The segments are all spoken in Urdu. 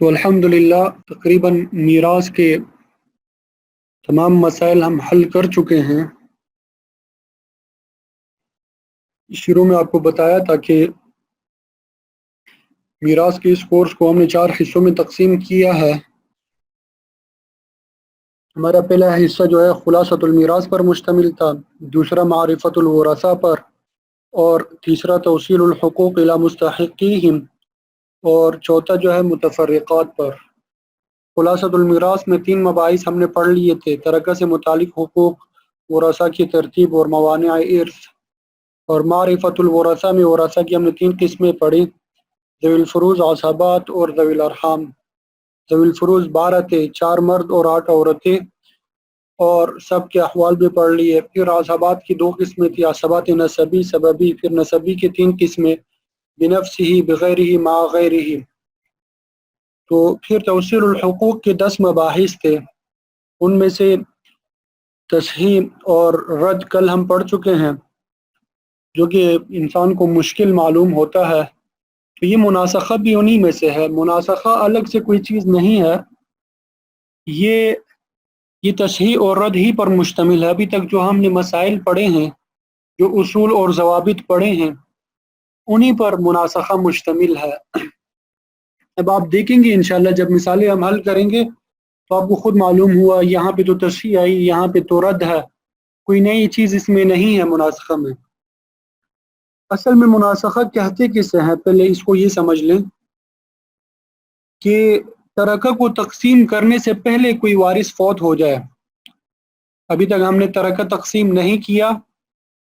تو الحمدللہ تقریباً میراث کے تمام مسائل ہم حل کر چکے ہیں۔ شروع میں آپ کو بتایا تھا کہ میراث کے اس کورس کو ہم نے 4 حصوں میں تقسیم کیا ہے۔ ہمارا پہلا حصہ جو ہے خلاصۃ المیراث پر مشتمل تھا، دوسرا معرفت الورثہ پر، اور تیسرا توصیل الحقوق الی مستحقیہم، اور چوتھا جو ہے متفرقات پر۔ خلاصۃ المیراث میں 3 مباحث ہم نے پڑھ لیے تھے: ترکہ سے متعلق حقوق، ورثہ کی ترتیب اور موانع ارث۔ اور معرفت الورثہ میں ورثہ کی ہم نے 3 قسمیں پڑھی: ذوی الفروض، عصبات اور ذوی الارحام۔ ذوی الفروض 12 تھے، 4 مرد اور 8 عورتیں، اور سب کے احوال بھی پڑھ لیے۔ پھر عصبات کی 2 قسمیں تھی: عصبات نسبی، سببی۔ پھر نسبی کی 3 قسمیں: بنفسہ، بغیرہ، مع غیرہ۔ تو پھر توصیل الحقوق کے 10 مباحث تھے، ان میں سے تصحیح اور رد کل ہم پڑھ چکے ہیں، جو کہ انسان کو مشکل معلوم ہوتا ہے۔ تو یہ مناسخہ بھی انہی میں سے ہے۔ مناسخہ الگ سے کوئی چیز نہیں ہے، یہ تصحیح اور رد ہی پر مشتمل ہے۔ ابھی تک جو ہم نے مسائل پڑھے ہیں، جو اصول اور ضوابط پڑھے ہیں، انہی پر مناسخہ مشتمل ہے۔ اب آپ دیکھیں گے انشاءاللہ جب مثالیں ہم حل کریں گے تو آپ کو خود معلوم ہوا یہاں پہ تو تصحیح آئی، یہاں پہ تو رد ہے، کوئی نئی چیز اس میں نہیں ہے مناسخہ میں۔ اصل میں مناسخہ کہتے کسے ہیں، پہلے اس کو یہ سمجھ لیں کہ ترکہ کو تقسیم کرنے سے پہلے کوئی وارث فوت ہو جائے۔ ابھی تک ہم نے ترکہ تقسیم نہیں کیا،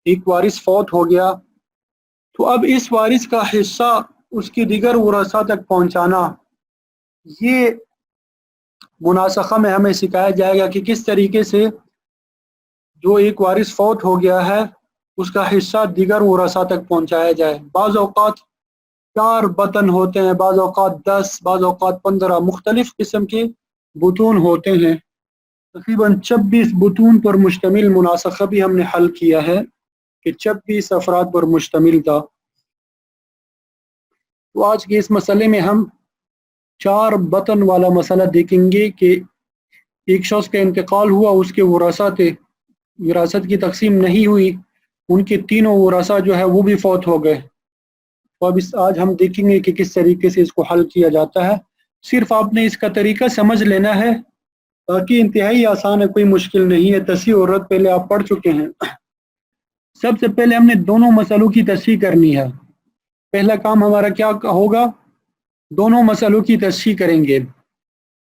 ایک وارث فوت ہو گیا، تو اب اس وارث کا حصہ اس کی دیگر ورثاء تک پہنچانا، یہ مناسخہ میں ہمیں سکھایا جائے گا کہ کس طریقے سے جو ایک وارث فوت ہو گیا ہے اس کا حصہ دیگر ورثاء تک پہنچایا جائے۔ بعض اوقات 4 بطن ہوتے ہیں، بعض اوقات 10، بعض اوقات 15، مختلف قسم کے بطون ہوتے ہیں۔ تقریباً 26 بطون پر مشتمل مناسخہ بھی ہم نے حل کیا ہے کہ 26 افراد پر مشتمل تھا۔ تو آج کے اس مسئلے میں ہم 4 بطن والا مسئلہ دیکھیں گے کہ ایک شخص کا انتقال ہوا، اس کے ورثاء تھے، وراثت کی تقسیم نہیں ہوئی، ان کے تینوں ورثاء جو ہے وہ بھی فوت ہو گئے۔ تو اب آج ہم دیکھیں گے کہ کس طریقے سے اس کو حل کیا جاتا ہے۔ صرف آپ نے اس کا طریقہ سمجھ لینا ہے، باقی انتہائی آسان ہے، کوئی مشکل نہیں ہے۔ تصحیح اور رد پہلے آپ پڑھ چکے ہیں۔ سب سے پہلے ہم نے دونوں مسئلوں کی تصحیح کرنی ہے۔ پہلا کام ہمارا کیا ہوگا؟ دونوں مسئلوں کی تصحیح کریں گے۔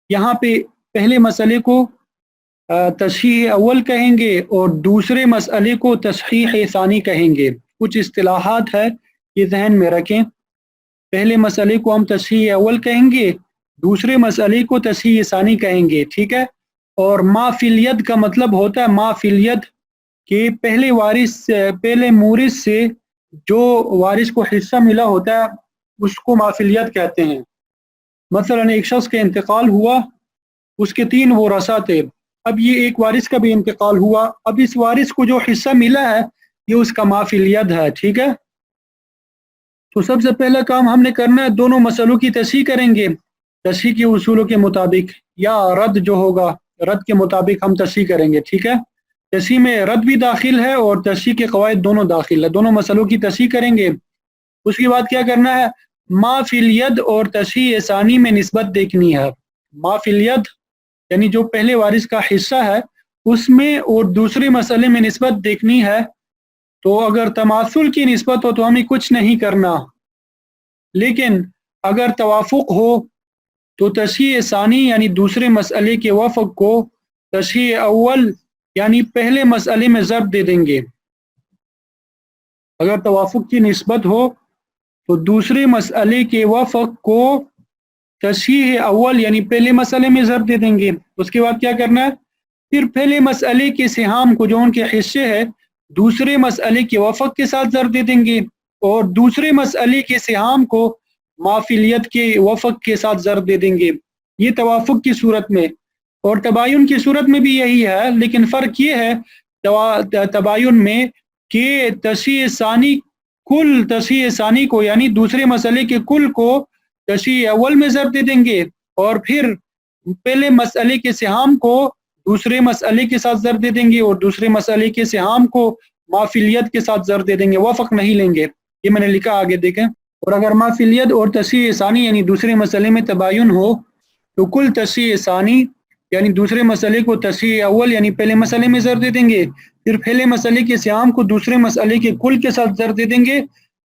یہاں پہ پہلے مسئلے کو تصحیح اول کہیں گے اور دوسرے مسئلے کو تصحیح ثانی کہیں گے۔ کچھ اصطلاحات ہے، یہ ذہن میں رکھیں۔ پہلے مسئلے کو ہم تصحیح اول کہیں گے، دوسرے مسئلے کو تصحیح ثانی کہیں گے، ٹھیک ہے؟ اور ما فی الید کا مطلب ہوتا ہے ما فی الید، کہ پہلے مورث سے جو وارث کو حصہ ملا ہوتا ہے اس کو ما فی الید کہتے ہیں۔ مثلا ایک شخص کا انتقال ہوا، اس کے 3 ورثاء تھے، اب یہ ایک وارث کا بھی انتقال ہوا، اب اس وارث کو جو حصہ ملا ہے یہ اس کا ما فی الید ہے، ٹھیک ہے؟ تو سب سے پہلا کام ہم نے کرنا ہے، دونوں مسئلوں کی تصحیح کریں گے تصحیح کے اصولوں کے مطابق، یا رد جو ہوگا رد کے مطابق ہم تصحیح کریں گے، ٹھیک ہے؟ تصحیح میں رد بھی داخل ہے اور تصحیح کے قواعد دونوں داخل ہے۔ دونوں مسئلوں کی تصحیح کریں گے، اس کے بعد کیا کرنا ہے؟ ما فی الید اور تصحیح ثانی میں نسبت دیکھنی ہے۔ ما فی الید یعنی جو پہلے وارث کا حصہ ہے اس میں اور دوسرے مسئلے میں نسبت دیکھنی ہے۔ تو اگر تماثل کی نسبت ہو تو ہمیں کچھ نہیں کرنا، لیکن اگر توافق ہو تو تصحیح ثانی یعنی دوسرے مسئلے کے وفق کو تصحیح اول یعنی پہلے مسئلے میں ضرب دے دیں گے۔ اگر توافق کی نسبت ہو تو دوسرے مسئلے کے وفق کو تصحیح اول یعنی پہلے مسئلے میں ضرب دے دیں گے۔ اس کے بعد کیا کرنا ہے؟ پھر پہلے مسئلے کے سہام کو جو ان کے حصے ہے دوسرے مسئلے کے وفق کے ساتھ ضرب دے دیں گے، اور دوسرے مسئلے کے سہام کو ما فی الید کے وفق کے ساتھ ضرب دے دیں گے۔ یہ توافق کی صورت میں، اور تباین کی صورت میں بھی یہی ہے، لیکن فرق یہ ہے تباین میں کہ تصحیح ثانی کل تصحیح ثانی کو یعنی دوسرے مسئلے کے کل کو تصحیح اول میں ضرب دے دیں گے، اور پھر پہلے مسئلے کے سہام کو دوسرے مسئلے کے ساتھ ضرب دے دیں گے اور دوسرے مسئلے کے سہام کو مافیلیت کے ساتھ ضرب دے دیں گے، وفق نہیں لیں گے. یہ میں نے لکھا، آگے دیکھیں. اور اگر مافیلیت اور تصحیح ثانی یعنی دوسرے مسئلے میں تباین ہو تو کل تصحیح ثانی یعنی دوسرے مسئلے کو تصحیح اول یعنی پہلے مسئلے میں ضرب دے دیں گے، پھر پہلے مسئلے کے سہام کو دوسرے مسئلے کے کل کے ساتھ ضرب دے دیں گے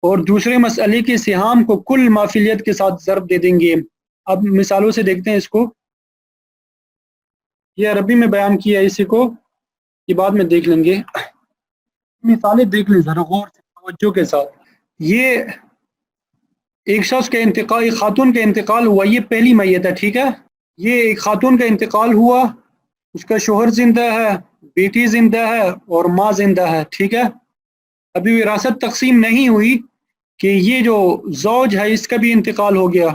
اور دوسرے مسئلے کے سہام کو کل مافیلیت کے ساتھ ضرب دے دیں گے. اب مثالوں سے دیکھتے ہیں اس کو. یہ عربی میں بیان کیا ہے، اسی کو یہ بعد میں دیکھ لیں گے. مثالیں دیکھ لیں ذرا غور سے، توجہ کے ساتھ. یہ ایک شخص کا انتقال، ایک خاتون کا انتقال ہوا، یہ پہلی میت ہے، ٹھیک ہے. یہ ایک خاتون کا انتقال ہوا، اس کا شوہر زندہ ہے، بیٹی زندہ ہے اور ماں زندہ ہے، ٹھیک ہے. ابھی وراثت تقسیم نہیں ہوئی کہ یہ جو زوج ہے اس کا بھی انتقال ہو گیا.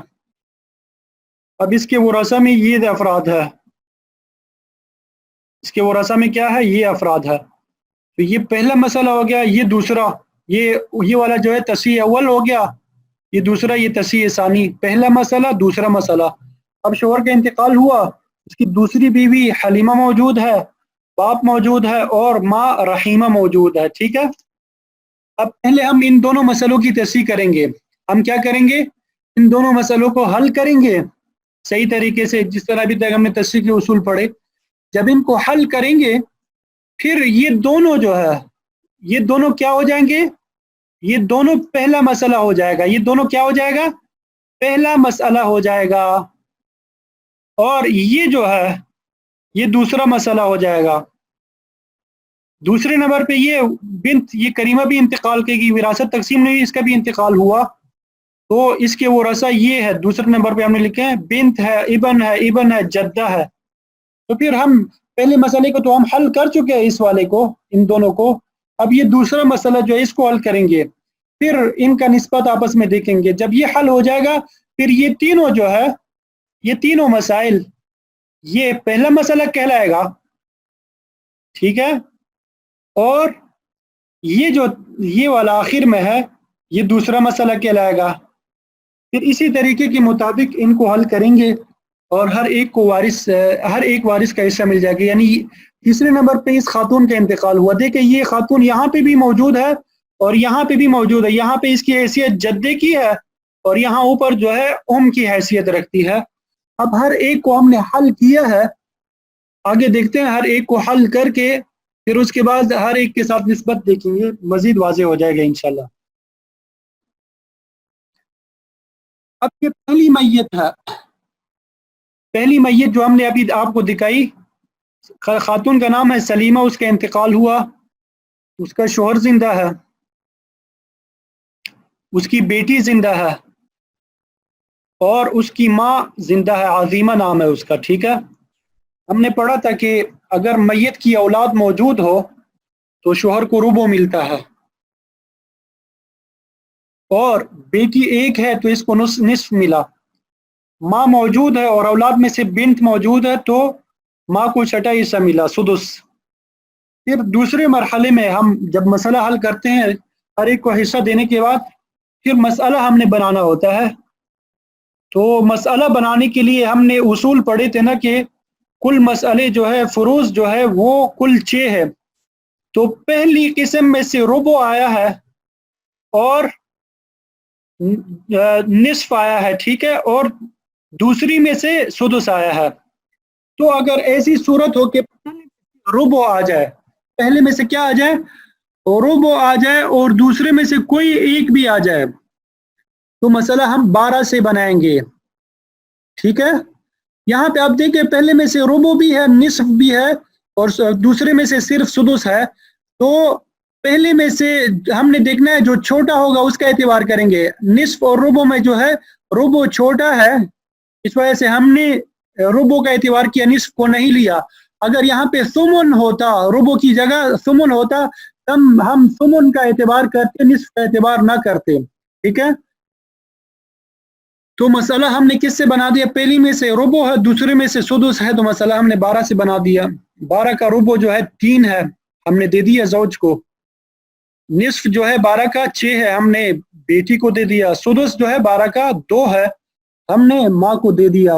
اب اس کے ورثہ میں یہ افراد ہے، اس کے ورثہ میں کیا ہے؟ یہ افراد ہے. تو یہ پہلا مسئلہ ہو گیا. یہ دوسرا، یہ والا جو ہے تصحیح اول ہو گیا، یہ دوسرا یہ تصحیح ثانی. پہلا مسئلہ، دوسرا مسئلہ. اب شوہر کا انتقال ہوا، اس کی دوسری بیوی حلیمہ موجود ہے، باپ موجود ہے اور ماں رحیمہ موجود ہے، ٹھیک ہے. اب پہلے ہم ان دونوں مسئلوں کی تصحیح کریں گے. ہم کیا کریں گے؟ ان دونوں مسئلوں کو حل کریں گے صحیح طریقے سے، جس طرح ابھی تک ہم نے تصحیح کے اصول پڑھے. جب ان کو حل کریں گے پھر یہ دونوں جو ہے یہ دونوں کیا ہو جائیں گے؟ یہ دونوں پہلا مسئلہ ہو جائے گا. یہ دونوں کیا ہو جائے گا؟ پہلا مسئلہ ہو جائے گا. اور یہ جو ہے یہ دوسرا مسئلہ ہو جائے گا. دوسرے نمبر پہ یہ بنت، یہ کریمہ بھی انتقال کرے گی، وراثت تقسیم نہیں، اس کا بھی انتقال ہوا تو اس کے ورثہ یہ ہے. دوسرے نمبر پہ ہم نے لکھے ہیں بنت ہے، ابن ہے، جدہ ہے. تو پھر ہم پہلے مسئلے کو تو ہم حل کر چکے ہیں، اس والے کو، ان دونوں کو. اب یہ دوسرا مسئلہ جو ہے اس کو حل کریں گے، پھر ان کا نسبت آپس میں دیکھیں گے. جب یہ حل ہو جائے گا پھر یہ تینوں جو ہے یہ تینوں مسائل یہ پہلا مسئلہ کہلائے گا، ٹھیک ہے. اور یہ جو یہ والا آخر میں ہے یہ دوسرا مسئلہ کہلائے گا. پھر اسی طریقے کے مطابق ان کو حل کریں گے اور ہر ایک وارث کا حصہ مل جائے گا. یعنی تیسرے نمبر پہ اس خاتون کا انتقال ہوا. دیکھیں یہ خاتون یہاں پہ بھی موجود ہے اور یہاں پہ بھی موجود ہے. یہاں پہ اس کی حیثیت جدے کی ہے اور یہاں اوپر جو ہے ام کی حیثیت رکھتی ہے. اب ہر ایک کو ہم نے حل کیا ہے، آگے دیکھتے ہیں. ہر ایک کو حل کر کے پھر اس کے بعد ہر ایک کے ساتھ نسبت دیکھیں گے، مزید واضح ہو جائے گا انشاءاللہ. اب یہ پہلی میت ہے، پہلی میت جو ہم نے ابھی آپ کو دکھائی، خاتون کا نام ہے سلیمہ، اس کا انتقال ہوا، اس کا شوہر زندہ ہے، اس کی بیٹی زندہ ہے اور اس کی ماں زندہ ہے، عظیمہ نام ہے اس کا، ٹھیک ہے. ہم نے پڑھا تھا کہ اگر میت کی اولاد موجود ہو تو شوہر کو ربع ملتا ہے، اور بیٹی ایک ہے تو اس کو نصف ملا. ماں موجود ہے اور اولاد میں سے بنت موجود ہے تو ماں کو چھٹا حصہ ملا، سدس. پھر دوسرے مرحلے میں ہم جب مسئلہ حل کرتے ہیں ہر ایک کو حصہ دینے کے بعد پھر مسئلہ ہم نے بنانا ہوتا ہے. تو مسئلہ بنانے کے لیے ہم نے اصول پڑھے تھے نا کہ کل مسئلے جو ہے فروض جو ہے وہ کل 6 ہے. تو پہلی قسم میں سے ربع آیا ہے اور نصف آیا ہے، ٹھیک ہے، اور دوسری میں سے سدس آیا ہے. تو اگر ایسی صورت ہو کہ ربع آ جائے، پہلے میں سے کیا آ جائے؟ ربع آ جائے اور دوسرے میں سے کوئی ایک بھی آ جائے تو مسئلہ ہم 12 سے بنائیں گے، ٹھیک ہے. یہاں پہ آپ دیکھیں پہلے میں سے ربع بھی ہے، نصف بھی ہے اور دوسرے میں سے صرف سدس ہے. تو پہلے میں سے ہم نے دیکھنا ہے جو چھوٹا ہوگا اس کا اعتبار کریں گے. نصف اور ربع میں جو ہے ربع چھوٹا ہے، اس وجہ سے ہم نے ربع کا اعتبار کیا، نصف کو نہیں لیا. اگر یہاں پہ ثمن ہوتا، ربع کی جگہ ثمن ہوتا تب ہم ثمن کا اعتبار کرتے، نصف کا اعتبار نہ کرتے، ٹھیک ہے. تو مسئلہ ہم نے کس سے بنا دیا؟ پہلی میں سے ربع ہے، دوسرے میں سے سدس ہے، تو مسئلہ ہم نے 12 سے بنا دیا. 12 کا ربع جو ہے 3 ہے، ہم نے دے دیا زوج کو. نصف جو ہے 12 کا 6 ہے، ہم نے بیٹی کو دے دیا. سدس جو ہے 12 کا 2 ہے، ہم نے ماں کو دے دیا.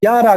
11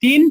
3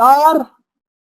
4,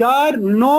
4, 9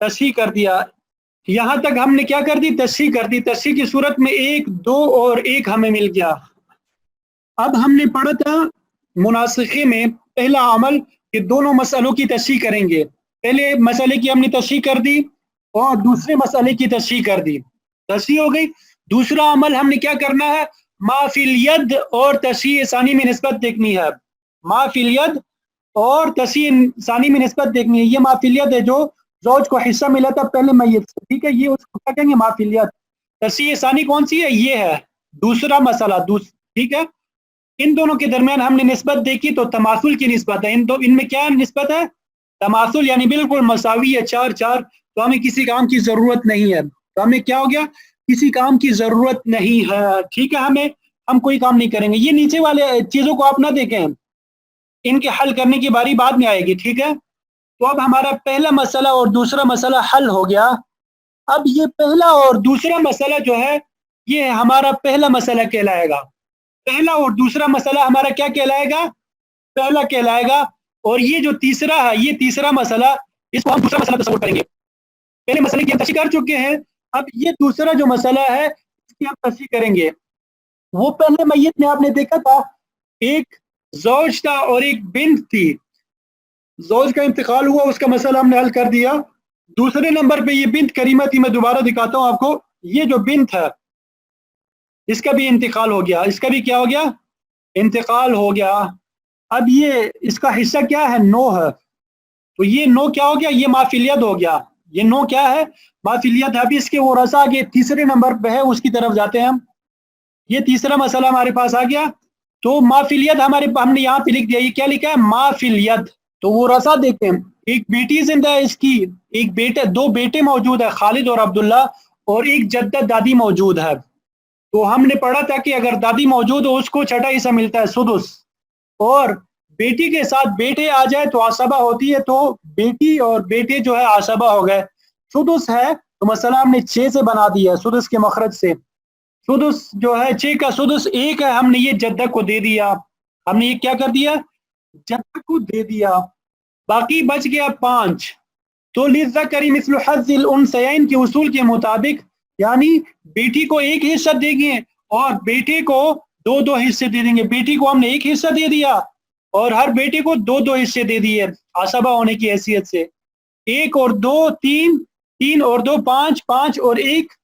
تصحیح کر دیا. یہاں تک ہم نے کیا کر دی؟ تصحیح کر دی. تصحیح کی صورت میں 1 2 اور 1 ہمیں مل گیا. اب ہم نے پڑھا تھا مناسخے میں پہلا عمل کہ دونوں مسئلوں کی تصحیح کریں گے. پہلے مسئلے کی ہم نے تصحیح کر دی اور دوسرے مسئلے کی تصحیح کر دی. تصحیح ہو گئی. دوسرا عمل ہم نے کیا کرنا ہے؟ ما فی الید اور تصحیح ثانی میں نسبت دیکھنی ہے. ما فی الید اور تصحیح ثانی میں نسبت دیکھنی ہے. یہ ما فی الید ہے جو زوج کو حصہ ملا تھا پہلے میت سے. ٹھیک ہے، یہ اس کو کیا کہیں گے؟ ما فی الید. تصحیح ثانی کون سی ہے؟ یہ ہے دوسرا مسئلہ. ٹھیک ہے، ان دونوں کے درمیان ہم نے نسبت دیکھی تو تماثل کی نسبت ہے. ان میں کیا نسبت ہے؟ تماثل، یعنی بالکل مساوی ہے 4 4. تو ہمیں کسی کام کی ضرورت نہیں ہے. تو ہمیں کیا ہو گیا؟ کسی کام کی ضرورت نہیں ہے. ٹھیک ہے، ہم کوئی کام نہیں کریں گے. یہ نیچے والے چیزوں کو آپ نہ دیکھیں، ان کے حل کرنے کی باری بعد میں آئے گی. ٹھیک ہے، تو اب ہمارا پہلا مسئلہ اور دوسرا مسئلہ حل ہو گیا. اب یہ پہلا اور دوسرا مسئلہ جو ہے یہ ہمارا پہلا مسئلہ کہلائے گا. پہلا اور دوسرا مسئلہ ہمارا کیا کہلائے گا؟ پہلا کہلائے گا. اور یہ جو تیسرا ہے، یہ تیسرا مسئلہ، اس کو ہم دوسرا مسئلہ تصور کریں گے. پہلے مسئلے کی ہم تشریح کر چکے ہیں. اب یہ دوسرا جو مسئلہ ہے اس کی ہم تشریح کریں گے. وہ پہلے میت میں آپ نے دیکھا تھا ایک زوج تھا اور ایک بنت تھی. زوج کا انتقال ہوا، اس کا مسئلہ ہم نے حل کر دیا. دوسرے نمبر پہ یہ بنت کریمہ تھی. میں دوبارہ دکھاتا ہوں آپ کو. یہ جو بنت ہے اس کا بھی انتقال ہو گیا. اس کا بھی کیا ہو گیا؟ انتقال ہو گیا. اب یہ اس کا حصہ کیا ہے؟ 9 ہے. تو یہ 9 کیا ہو گیا؟ یہ ما فی الید ہو گیا. یہ 9 کیا ہے؟ ما فی الید. اب اس کے ورثاء آگے تیسرے نمبر پہ ہے، اس کی طرف جاتے ہیں ہم. یہ تیسرا مسئلہ ہمارے پاس آ گیا. تو ما فی الید ہم نے یہاں پہ لکھ دیا. یہ کیا لکھا ہے؟ ما فی الید. تو ورثاء دیکھیں، ایک بیٹی زندہ ہے اس کی، ایک بیٹا، 2 بیٹے موجود ہے خالد اور عبداللہ، اور ایک جدہ دادی موجود ہے. تو ہم نے پڑھا تھا کہ اگر دادی موجود ہو اس کو چھٹا حصہ ملتا ہے سدس، اور بیٹی کے ساتھ بیٹے آ جائے تو عصبہ ہوتی ہے. تو بیٹی اور بیٹے جو ہے عصبہ ہو گئے. سدس ہے تو مسئلہ ہم نے 6 سے بنا دیا سدس کے مخرج سے. سدس جو ہے 6 کا سدس 1 ہے. ہم نے یہ جدہ کو دے دیا. ہم نے یہ کیا کر دیا؟ جدہ کو دے دیا. باقی بچ گیا 5. تو للذکر مثل حظ الانثیین کے اصول کے مطابق، یعنی بیٹی کو 1 حصہ دیں گے اور بیٹے کو 2 حصے دے دیں گے. بیٹی کو ہم نے 1 حصہ دے دیا اور ہر بیٹے کو 2 حصے دے دیے عصبہ ہونے کی حیثیت سے. 1 اور 2 3، 3 اور 2 5، 5 اور 1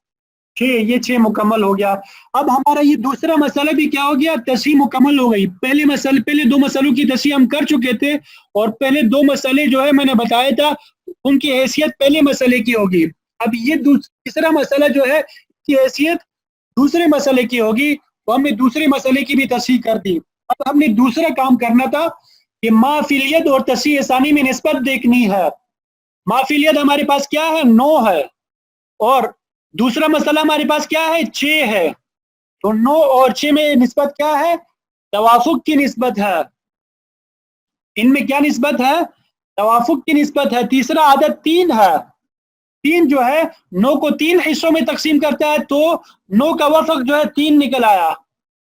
6. یہ 6 مکمل ہو گیا. اب ہمارا یہ دوسرا مسئلہ بھی کیا ہو گیا؟ تصحیح مکمل ہو گئی. پہلے 2 مسئلوں کی تصحیح ہم کر چکے تھے، اور پہلے 2 مسئلے جو ہے میں نے بتایا تھا ان کی حیثیت پہلے مسئلے کی ہوگی. اب یہ تیسرا مسئلہ جو ہے اس کی حیثیت دوسرے مسئلے کی ہوگی. تو ہم نے دوسرے مسئلے کی بھی تصحیح کر دی. اب ہم نے دوسرا کام کرنا تھا کہ ما فی الید اور تصحیح ثانی میں نسبت دیکھنی ہے. ما فی الید ہمارے پاس کیا ہے؟ 9 ہے. اور دوسرا مسئلہ ہمارے پاس کیا ہے؟ 6 ہے. تو 9 اور 6 میں نسبت کیا ہے؟ توافق کی نسبت ہے. ان میں کیا نسبت ہے؟ توافق کی نسبت ہے. تیسرا عدد 3 ہے. 3 جو ہے 9 کو 3 حصوں میں تقسیم کرتا ہے، تو 9 کا وفق جو ہے 3 نکل آیا.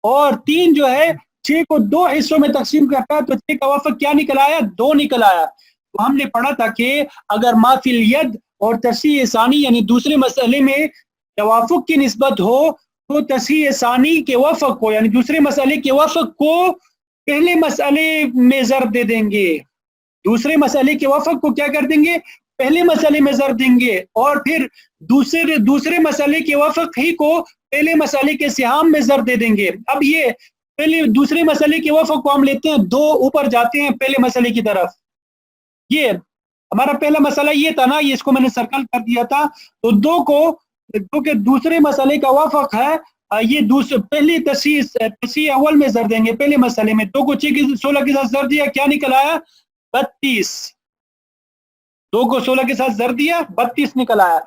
اور 3 جو ہے 6 کو 2 حصوں میں تقسیم کرتا ہے، تو 6 کا وفق کیا نکل آیا؟ 2 نکل آیا. تو ہم نے پڑھا تھا کہ اگر ما فی الید اور تصحیح ثانی یعنی دوسرے مسئلے میں توافق کی نسبت ہو تو تصحیح ثانی کے وفق کو یعنی دوسرے مسئلے کے وفق کو پہلے مسئلے میں ضرب دے دیں گے. دوسرے مسئلے کے وفق کو کیا کر دیں گے؟ پہلے مسئلے میں ضرب دیں گے. اور پھر دوسرے مسئلے کے وفق ہی کو پہلے مسئلے کے سہام میں ضرب دے دیں گے. اب یہ پہلے دوسرے مسئلے کے وفق کو ہم لیتے ہیں 2 اوپر جاتے ہیں پہلے مسئلے کی طرف. یہ ہمارا پہلا مسئلہ یہ تھا نا، یہ اس کو میں نے سرکل کر دیا تھا. تو 2 کو جو کہ دوسرے مسئلے کا وفق ہے، یہ پہلی تصحیح اول میں ضرب دیں گے پہلے مسئلے میں. 2 کو 16 کے ساتھ ضرب دیا، کیا نکل آیا؟ 32. 2 کو 16 کے ساتھ ضرب دیا، 32 نکل آیا.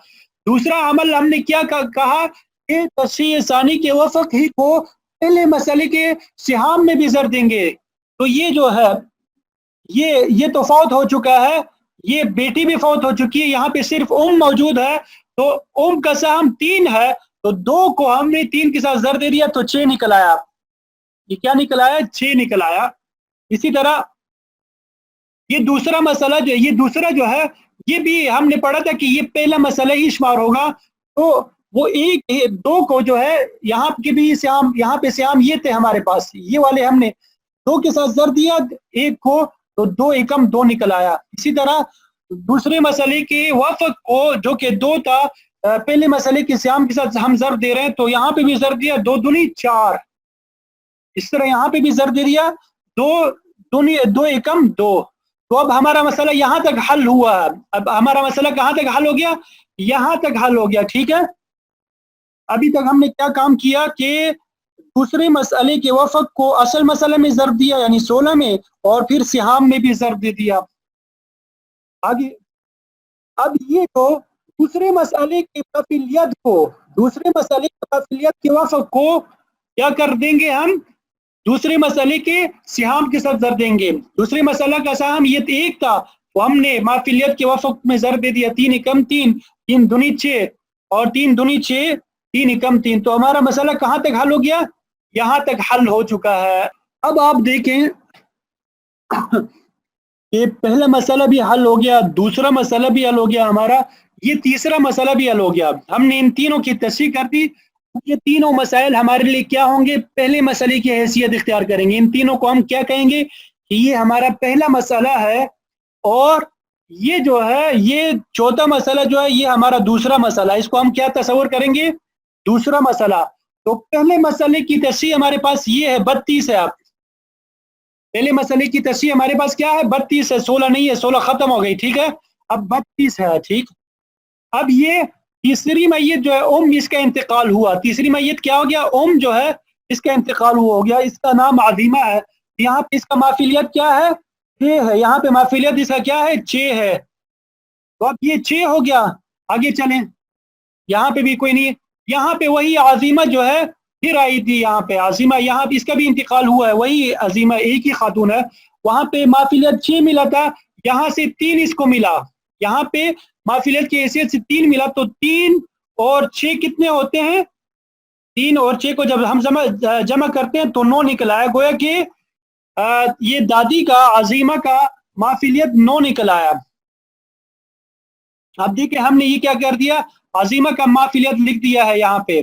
دوسرا عمل ہم نے کیا کہا کہ تصحیح ثانی کے وفق ہی کو پہلے مسئلے کے سہام میں بھی ضرب دیں گے. تو یہ جو ہے یہ تو فوت ہو چکا ہے، یہ بیٹی بھی فوت ہو چکی ہے. یہاں پہ صرف موجود ہے، تو کا سہام 3 ہے. تو 2 کو ہم نے 3 کے ساتھ ضرب دے دیا تو 6 نکل آیا. یہ کیا نکل آیا؟ 6 نکل آیا. اسی طرح یہ دوسرا مسئلہ جو ہے یہ بھی ہم نے پڑھا تھا کہ یہ پہلا مسئلہ ہی شمار ہوگا، تو وہ ایک دو کو جو ہے یہاں کے بھی سیام، یہاں پہ سیام یہ تھے ہمارے پاس، یہ والے ہم نے دو کے ساتھ ضرب دیا ایک کو، تو دو ایکم دو نکل آیا۔ اسی طرح دوسرے مسئلے کے وفق کو جو کہ دو تھا، پہلے مسئلے کے سیام کے ساتھ ہم ضرب دے رہے ہیں، تو یہاں پہ بھی ضرب دیا، دو دنی چار، اس طرح یہاں پہ بھی ضرب دے دیا، دو دنی دو ایکم دو۔ تو اب ہمارا مسئلہ یہاں تک حل ہوا، اب ہمارا مسئلہ کہاں تک حل ہو گیا؟ یہاں تک حل ہو گیا، ٹھیک ہے۔ ابھی تک ہم نے کیا کام کیا کہ دوسرے مسئلے کے وفق کو اصل مسئلہ میں ضرب دیا یعنی 16 میں، اور پھر سہام میں بھی ضرب دے دیا۔ آگے اب یہ تو دوسرے مسئلے کی کفیلیت کو، دوسرے مسئلے کی کفیلیت کے وفق کو کیا کر دیں گے ہم؟ دوسرے مسئلے کے سہام کے ساتھ ضرب دیں گے۔ دوسرے مسئلہ کا سہام یہ ایک تھا، تو ہم نے مافیلیت کے وفق میں ضرب دے دیا، تین ایکم تین، تین دنی چھ، اور تین دنی چھ، تین ایکم تین۔ تو ہمارا مسئلہ کہاں تک حل ہو گیا؟ یہاں تک حل ہو چکا ہے۔ اب آپ دیکھیں کہ پہلا مسئلہ بھی حل ہو گیا، دوسرا مسئلہ بھی حل ہو گیا ہمارا، یہ تیسرا مسئلہ بھی حل ہو گیا۔ ہم نے ان تینوں کی تصحیح کر دی، یہ تینوں مسائل ہمارے لیے کیا ہوں گے؟ پہلے مسئلے کی حیثیت اختیار کریں گے۔ ان تینوں کو ہم کیا کہیں گے کہ یہ ہمارا پہلا مسئلہ ہے، اور یہ جو ہے یہ چوتھا مسئلہ جو ہے یہ ہمارا دوسرا مسئلہ ہے۔ اس کو ہم کیا تصور کریں گے؟ دوسرا مسئلہ۔ تو پہلے مسئلے کی تصحیح ہمارے پاس یہ ہے 32 ہے۔ آپ پہلے مسئلے کی تصحیح ہمارے پاس کیا ہے؟ 32 ہے، 16 نہیں ہے، 16 ختم ہو گئی، ٹھیک ہے، اب 32 ہے، ٹھیک۔ اب یہ تیسری میت جو ہے اس کا انتقال ہوا، تیسری میت کیا ہو گیا؟ جو ہے اس کا انتقال ہو گیا، اس کا نام عظیمہ ہے۔ یہاں پہ اس کا مافیلیت کیا ہے؟ 6 ہے، یہاں پہ مافیلیت اس کا کیا ہے؟ 6 ہے۔ تو اب یہ 6 ہو گیا، آگے چلیں، یہاں پہ بھی کوئی نہیں ہے، یہاں پہ وہی عظیمہ جو ہے پھر آئی تھی، یہاں پہ عظیمہ، یہاں پہ اس کا بھی انتقال ہوا ہے، وہی عظیمہ ایک ہی خاتون ہے، وہاں پہ مافیلیت 6 ملا تھا، یہاں سے 3 اس کو ملا، یہاں پہ مافیلیت کی حیثیت سے 3 ملا، تو 3 اور 6 کتنے ہوتے ہیں؟ 3 اور 6 کو جب ہم جمع کرتے ہیں تو 9 نکل آیا، گویا کہ یہ دادی کا عظیمہ کا مافیلیت 9 نکل آیا۔ اب دیکھیں ہم نے یہ کیا کر دیا؟ عظیمہ کا مافیلیت لکھ دیا ہے یہاں پہ،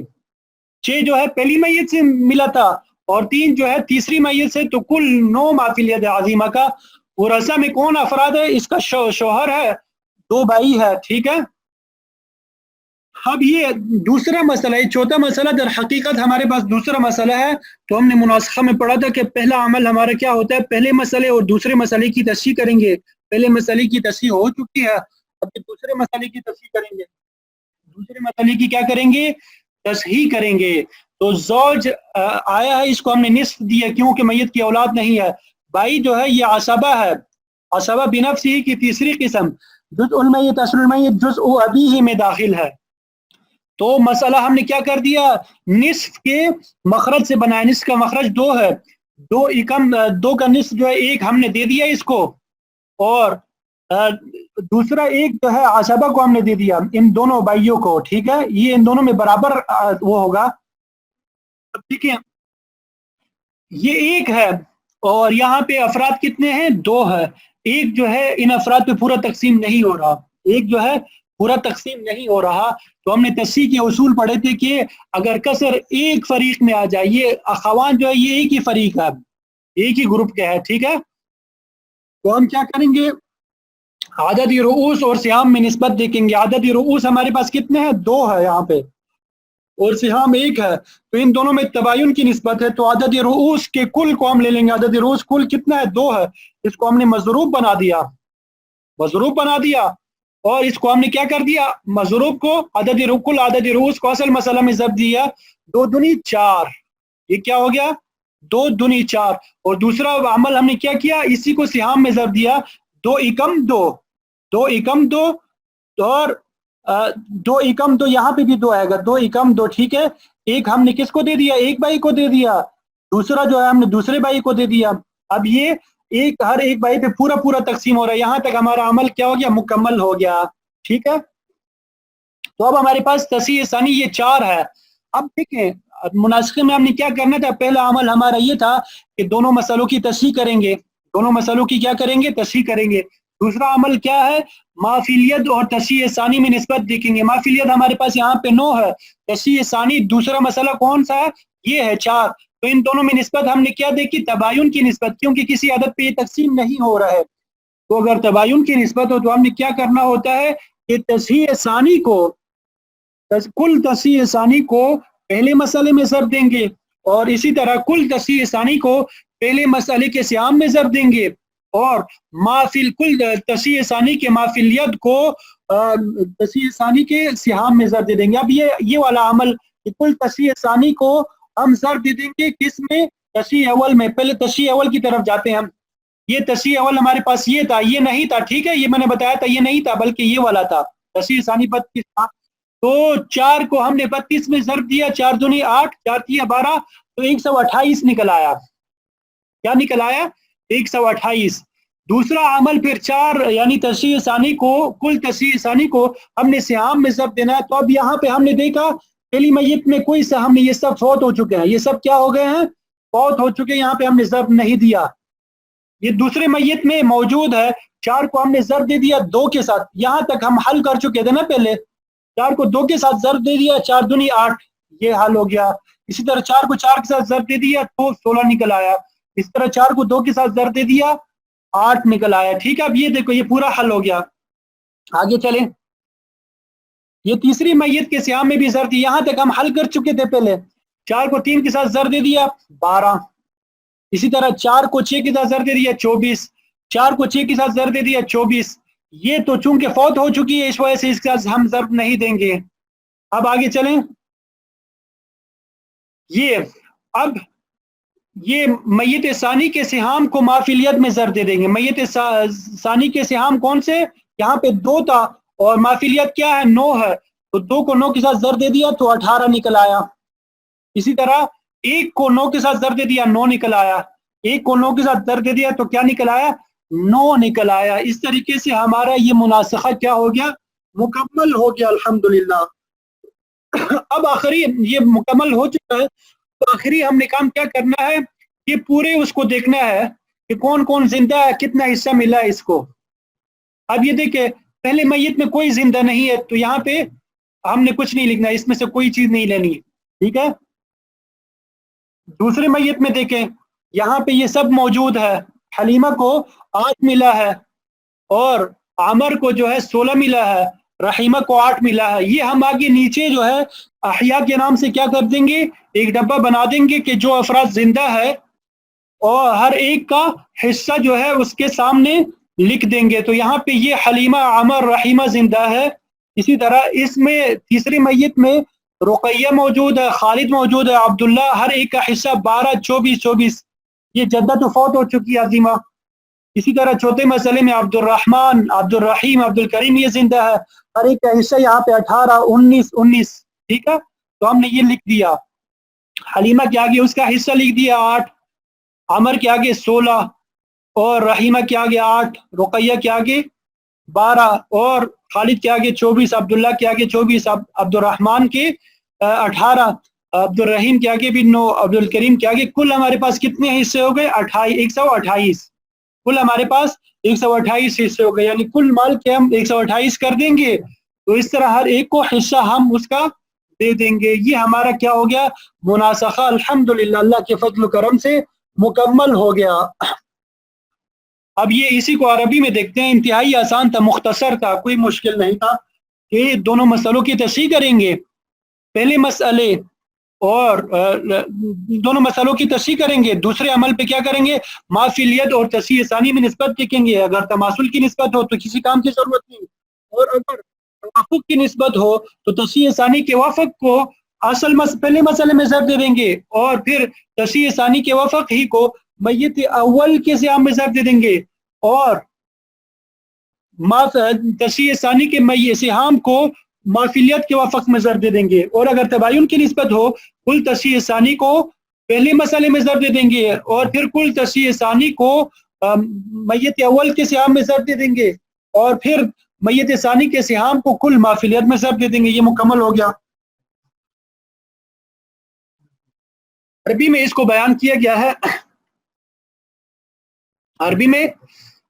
6 جو ہے پہلی میت سے ملا تھا، اور 3 جو ہے تیسری میت سے، تو کل 9 مافیلیت ہے عظیمہ کا۔ ورثہ میں کون افراد ہے؟ اس کا شوہر ہے، 2 بھائی ہے، ٹھیک ہے۔ اب یہ دوسرا مسئلہ ہے، چوتھا مسئلہ در حقیقت ہمارے پاس دوسرا مسئلہ ہے، تو ہم نے مناسخہ میں پڑھا تھا کہ پہلا عمل ہمارا کیا ہوتا ہے؟ پہلے مسئلے اور دوسرے مسئلے کی تصحیح کریں گے، پہلے مسئلے کی تصحیح ہو چکی ہے، اب دوسرے مسئلے کی تصحیح کریں گے، دوسرے مسئلے کی کیا کریں گے؟ تصحیح کریں گے۔ تو زوج آیا ہے، اس کو ہم نے نصف دیا کیونکہ میت کی اولاد نہیں ہے۔ بھائی جو ہے یہ عصبہ ہے، عصبہ بنفسہ کی تیسری قسم، جزء المیت اصل المیت جزء ابیہ میں داخل ہے۔ تو مسئلہ ہم نے کیا کر دیا؟ نصف کے مخرج سے بنایا، نصف کا مخرج 2 ہے، 2 کا نصف جو ہے 1 ہم نے دے دیا اس کو، اور دوسرا 1 جو ہے عصبہ کو ہم نے دے دیا، ان دونوں بھائیوں کو، ٹھیک ہے، یہ ان دونوں میں برابر وہ ہوگا۔ ٹھیک ہے، یہ 1 ہے، اور یہاں پہ افراد کتنے ہیں؟ 2 ہے، 1 جو ہے ان افراد پہ پورا تقسیم نہیں ہو رہا، 1 جو ہے پورا تقسیم نہیں ہو رہا، تو ہم نے تصحیح کے اصول پڑھے تھے کہ اگر کسر ایک فریق میں آ جائے، یہ اخوان جو ہے یہ ایک ہی فریق ہے، ایک ہی گروپ کا ہے، ٹھیک ہے، تو ہم کیا کریں گے؟ عدد رؤوس اور سہام میں نسبت دیکھیں گے۔ عدد رؤوس ہمارے پاس کتنے ہیں؟ 2 ہے یہاں پہ، اور سہام 1 ہے، تو ان دونوں میں تباین کی نسبت ہے، تو عدد رؤوس کے کل کو ہم لے لیں گے، عدد رؤوس کل کتنا ہے؟ 2 ہے، اس کو ہم نے مضروب بنا دیا، مضروب بنا دیا، اور اس کو ہم نے کیا کر دیا؟ مضروب کو کل عدد رؤوس کو اصل مسئلہ میں ضرب دیا، 2 دنی 4، یہ کیا ہو گیا؟ 2 دنی 4، اور دوسرا عمل ہم نے کیا کیا؟ اسی کو سہام میں ضرب دیا، 2 ایکم 2، 2 ایکم 2، اور 2 ایکم 2 یہاں پہ بھی 2 آئے گا، 2 ایکم 2، ٹھیک ہے۔ 1 ہم نے کس کو دے دیا؟ ایک بھائی کو دے دیا، دوسرا جو ہے ہم نے دوسرے بھائی کو دے دیا۔ اب یہ ہر ایک بھائی پہ پورا تقسیم ہو رہا ہے، یہاں تک ہمارا عمل کیا ہو گیا؟ مکمل ہو گیا، ٹھیک ہے۔ تو اب ہمارے پاس تصحیح ثانی یہ 4 ہے۔ اب دیکھیں مناسخے میں ہم نے کیا کرنا تھا؟ پہلا عمل ہمارا یہ تھا کہ دونوں مسئلوں کی تصحیح کریں گے، دونوں مسئلوں کی کیا کریں گے؟ تصحیح کریں گے۔ دوسرا عمل کیا ہے؟ مافیلیت اور تصحیح ثانی میں نسبت دیکھیں گے. مافیلیت ہمارے پاس یہاں پہ 9 ہے، تصحیح ثانی دوسرا مسئلہ کون سا ہے؟ یہ ہے 4. تو ان دونوں میں نسبت ہم نے کیا دیکھی؟ تباین کی نسبت، کیونکہ کسی عدد پہ یہ تقسیم نہیں ہو رہا ہے. تو اگر تباین کی نسبت ہو تو ہم نے کیا کرنا ہوتا ہے کہ تصحیح ثانی کو، کل تصحیح ثانی کو پہلے مسئلے میں ضرب دیں گے، اور اسی طرح کل تصحیح ثانی کو پہلے مسئلے کے سیام میں ضرب دیں گے، اور مافل کل تصحیح ثانی کے مافیلیت کو تصحیح ثانی کے سیام میں ضرب دے دیں گے. اب یہ والا عمل کل تصحیح ثانی کو ہم ضرب دے دیں گے کس میں؟ تصحیح اول میں. پہلے تصحیح اول کی طرف جاتے ہیں ہم. یہ تصحیح اول ہمارے پاس یہ تھا، یہ نہیں تھا، ٹھیک ہے، یہ میں نے بتایا تھا، یہ نہیں تھا بلکہ یہ والا تھا تصحیح ثانی 32 تھا. تو 4 کو ہم نے 32 میں ضرب دیا، 4 دونی 8، 4 تیا 12، تو 128 نکل آیا. کیا نکل آیا؟ 128. دوسرا عمل پھر 4 یعنی تصحیح ثانی کو، کل تصحیح ثانی کو ہم نے سیام میں ضرب دینا ہے. تو اب یہاں پہ ہم نے دیکھا پہلی میت میں کوئی سہم نہیں، یہ سب فوت ہو چکے ہیں، یہ سب کیا ہو گئے ہیں؟ فوت ہو چکے ہیں. یہاں پہ ہم نے ضرب نہیں دیا. یہ دوسرے میت میں موجود ہے، 4 کو ہم نے ضرب دے دیا 2 کے ساتھ. یہاں تک ہم حل کر چکے تھے نا پہلے، 4 کو 2 کے ساتھ ضرب دے دیا، 4 دونی 8، یہ حل ہو گیا. اسی طرح 4 کو 4 کے ساتھ ضرب دے دیا تو 16 نکل آیا. اس طرح 4 کو 2 کے ساتھ ضرب دے دیا، 8 نکل آیا. ٹھیک ہے، اب یہ دیکھو یہ پورا حل ہو گیا. آگے چلیں. یہ تیسری میت کے سیام میں بھی ضرب دی، یہاں تک ہم حل کر چکے تھے پہلے. 4 کو 3 کے ساتھ ضرب دے دیا 12. اسی طرح 4 کو 6 کے ساتھ ضرب دے دیا 24. 4 کو 6 کے ساتھ ضرب دے دیا 24. یہ تو چونکہ فوت ہو چکی ہے اس وجہ سے اس کا ہم ضرب نہیں دیں گے. اب آگے چلیں. اب یہ میت ثانی کے سہام کو مافیلیت میں ضرب دے دیں گے. میت ثانی کے سہام کون سے؟ یہاں پہ 2 تھا اور مافیلیت کیا ہے؟ 9 ہے. تو 2 کو 9 کے ساتھ ضرب دے دیا تو 18 نکل آیا. اسی طرح 1 کو 9 کے ساتھ ضرب دے دیا 9 نکل آیا. 1 کو 9 کے ساتھ ضرب دے دیا تو کیا نکل آیا؟ 9 نکل آیا. اس طریقے سے ہمارا یہ مناسخہ کیا ہو گیا؟ مکمل ہو گیا الحمدللہ. اب آخری یہ مکمل ہو چکا ہے تو آخری ہم نے کام کیا کرنا ہے کہ پورے اس کو دیکھنا ہے کہ کون کون زندہ ہے، کتنا حصہ ملا ہے اس کو. اب یہ دیکھیں پہلے میت میں کوئی زندہ نہیں ہے تو یہاں پہ ہم نے کچھ نہیں لکھنا، اس میں سے کوئی چیز نہیں لینی. ٹھیک ہے. دوسرے میت میں دیکھیں یہاں پہ یہ سب موجود ہے. حلیمہ کو 8 ملا ہے، اور عامر کو جو ہے 16 ملا ہے، رحیمہ کو 8 ملا ہے. یہ ہم آگے نیچے جو ہے احیاء کے نام سے کیا کر دیں گے؟ ایک ڈبہ بنا دیں گے کہ جو افراد زندہ ہے اور ہر ایک کا حصہ جو ہے اس کے سامنے لکھ دیں گے. تو یہاں پہ یہ حلیمہ، عامر، رحیمہ زندہ ہے. اسی طرح اس میں تیسری میت میں رقیہ موجود ہے، خالد موجود ہے، عبداللہ، ہر ایک کا حصہ 12، 24، 24. یہ جدہ تو فوت ہو چکی ہے عظیمہ. اسی طرح چوتھے مسئلے میں عبد الرحمن، عبد الرحیم، عبد الکریم یہ زندہ ہے، ہر ایک کا حصہ یہاں پہ 18، 19، 19. ٹھیک ہے، تو ہم نے یہ لکھ دیا. حلیمہ کے آگے اس کا حصہ لکھ دیا 8، عمر کے آگے 16، اور رحیمہ کے آگے 8، رقیہ کے آگے 12، اور خالد کے آگے 24، عبداللہ کے آگے 24، عبد الرحمن کے 18، عبد الرحیم کے آگے بھی 9، عبد الکریم کے آگے. کل ہمارے پاس کتنے حصے ہو گئے؟ 128. کل ہمارے پاس 128 حصے ہو گئے، یعنی کل مال کے ہم 128 کر دیں گے. تو اس طرح ہر ایک کو حصہ ہم اس کا دے دیں گے. یہ ہمارا کیا ہو گیا؟ مناسخہ الحمدللہ اللہ کے فضل و کرم سے مکمل ہو گیا. اب یہ اسی کو عربی میں دیکھتے ہیں. انتہائی آسان تھا، مختصر تھا، کوئی مشکل نہیں تھا. کہ دونوں مسئلوں کی تصحیح کریں گے. پہلے مسئلے اور دونوں مسئلوں کی تصحیح کریں گے. دوسرے عمل پہ کیا کریں گے؟ مافیلیت اور تصحیح ثانی میں نسبت دیکھیں گے. اگر تماثل کی نسبت ہو تو کسی کام کی ضرورت نہیں، اور اگر توافق کی نسبت ہو تو تصحیح ثانی کے وافق کو پہلے مسئلے میں ضرب دے دیں گے، اور پھر تصحیح ثانی کے وافق ہی کو میت اول کے سیام میں ضرب دے دیں گے، اور تصحیح ثانی کے سہام کو مافیلیت کے وافق میں ضرب دے دیں گے. اور اگر تباین کی نسبت ہو کل تصحیح ثانی کو پہلے مسئلے میں ضرب دے دیں گے، اور پھر کل تصحیح ثانی کو میت اول کے سہام میں ضرب دے دیں گے، اور پھر میت ثانی کے سہام کو کل مافیلیت میں ضرب دے دیں گے. یہ مکمل ہو گیا. عربی میں اس کو بیان کیا گیا ہے. عربی میں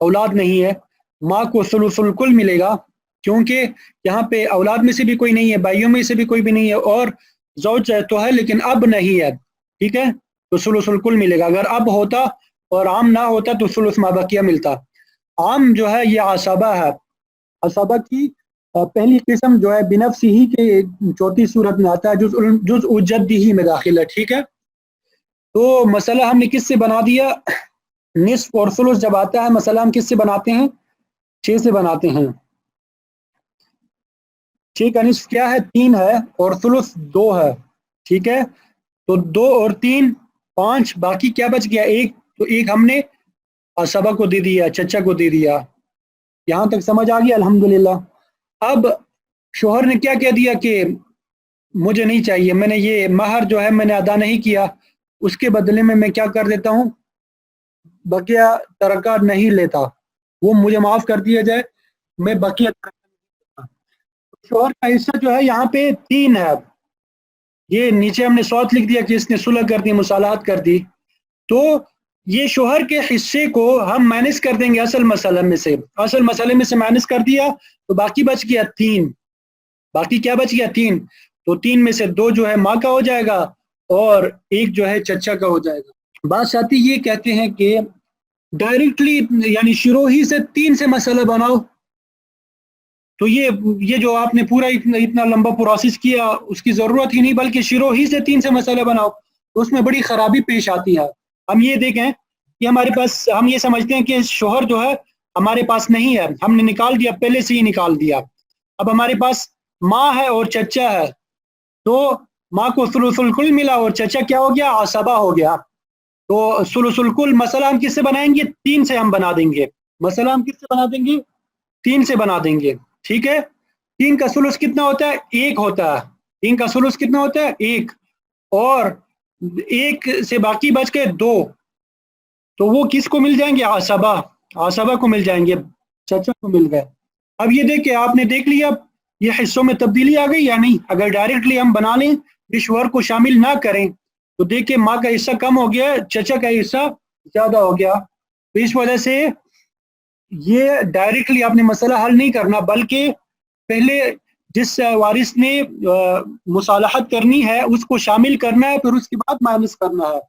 اولاد نہیں ہے، ماں کو ثلث الکل ملے گا، کیونکہ یہاں پہ اولاد میں سے بھی کوئی نہیں ہے، بھائیوں میں سے بھی کوئی بھی نہیں ہے، اور زوج تو ہے لیکن اب نہیں ہے، ٹھیک ہے، تو ثلث الکل ملے گا۔ اگر اب ہوتا اور عام نہ ہوتا تو ثلث ما بقیہ ملتا۔ عام جو ہے یہ عصبہ ہے، عصبہ کی پہلی قسم جو ہے بنفسی ہی کے چوتھی صورت میں آتا ہے، جزء جدی میں داخل ہے، ٹھیک ہے۔ تو مسئلہ ہم نے کس سے بنا دیا؟ نصف اور ثلث جب آتا ہے مسئلہ ہم کس سے بناتے ہیں؟ 6 سے بناتے ہیں۔ 6 کا نصف کیا ہے؟ 3 ہے، اور ثلث 2 ہے، ٹھیک ہے۔ تو 2 اور 3 5، باقی کیا بچ گیا؟ 1۔ تو 1 ہم نے عصبہ کو دے دیا، چچا کو دے دیا۔ یہاں تک سمجھ آ گیا؟ الحمدللہ۔ اب شوہر نے کیا کہہ دیا کہ مجھے نہیں چاہیے، میں نے یہ مہر جو ہے میں نے ادا نہیں کیا، اس کے بدلے میں کیا کر دیتا ہوں؟ بقیہ ترکہ نہیں لیتا، وہ مجھے معاف کر دیا جائے، میں بقیہ شوہر کا حصہ جو ہے یہاں پہ 3 ہے۔ اب یہ نیچے ہم نے سوت لکھ دیا کہ اس نے صلح کر دی، مصالحت کر دی، تو یہ شوہر کے حصے کو ہم مائنس کر دیں گے اصل مسئلہ میں سے، اصل مسئلے میں سے مائنس کر دیا تو باقی بچ گیا 3۔ باقی کیا بچ گیا؟ 3۔ تو 3 میں سے 2 جو ہے ماں کا ہو جائے گا اور 1 جو ہے چچا کا ہو جائے گا۔ بات ساتھی یہ کہتے ہیں کہ ڈائریکٹلی یعنی شروع ہی سے 3 سے مسئلہ بناؤ، تو یہ جو آپ نے پورا اتنا لمبا پروسیس کیا اس کی ضرورت ہی نہیں، بلکہ شروع ہی سے 3 سے مسئلہ بناؤ، تو اس میں بڑی خرابی پیش آتی ہے۔ ہم یہ دیکھیں کہ ہمارے پاس، ہم یہ سمجھتے ہیں کہ شوہر جو ہے ہمارے پاس نہیں ہے، ہم نے نکال دیا، پہلے سے ہی نکال دیا۔ اب ہمارے پاس ماں ہے اور چچا ہے، تو ماں کو ثلث الکل ملا اور چچا کیا ہو گیا؟ عصبہ ہو گیا۔ تو ثلث الکل مسئلہ ہم کس سے بنائیں گے؟ 3 سے ہم بنا دیں گے۔ مسئلہ ہم کس سے بنا دیں گے؟ 3 سے بنا دیں گے، ٹھیک ہے۔ 3 کا ثلث کتنا ہوتا ہے؟ 1 ہوتا ہے۔ 3 کا ثلث کتنا ہوتا ہے؟ 1، اور 1 سے باقی بچ گئے 2، تو وہ کس کو مل جائیں گے؟ عصبہ، عصبہ کو مل جائیں گے، چچا کو مل گئے۔ اب یہ دیکھ کے آپ نے دیکھ لیا یہ حصوں میں تبدیلی آ گئی یا نہیں؟ اگر ڈائریکٹلی ہم بنا لیں، شوہر کو شامل نہ کریں، تو دیکھیں ماں کا حصہ کم ہو گیا، چچا کا حصہ زیادہ ہو گیا۔ تو اس وجہ سے یہ ڈائریکٹلی آپ نے مسئلہ حل نہیں کرنا، بلکہ پہلے جس وارث نے مصالحت کرنی ہے اس کو شامل کرنا ہے، پھر اس کے بعد مائنس کرنا ہے۔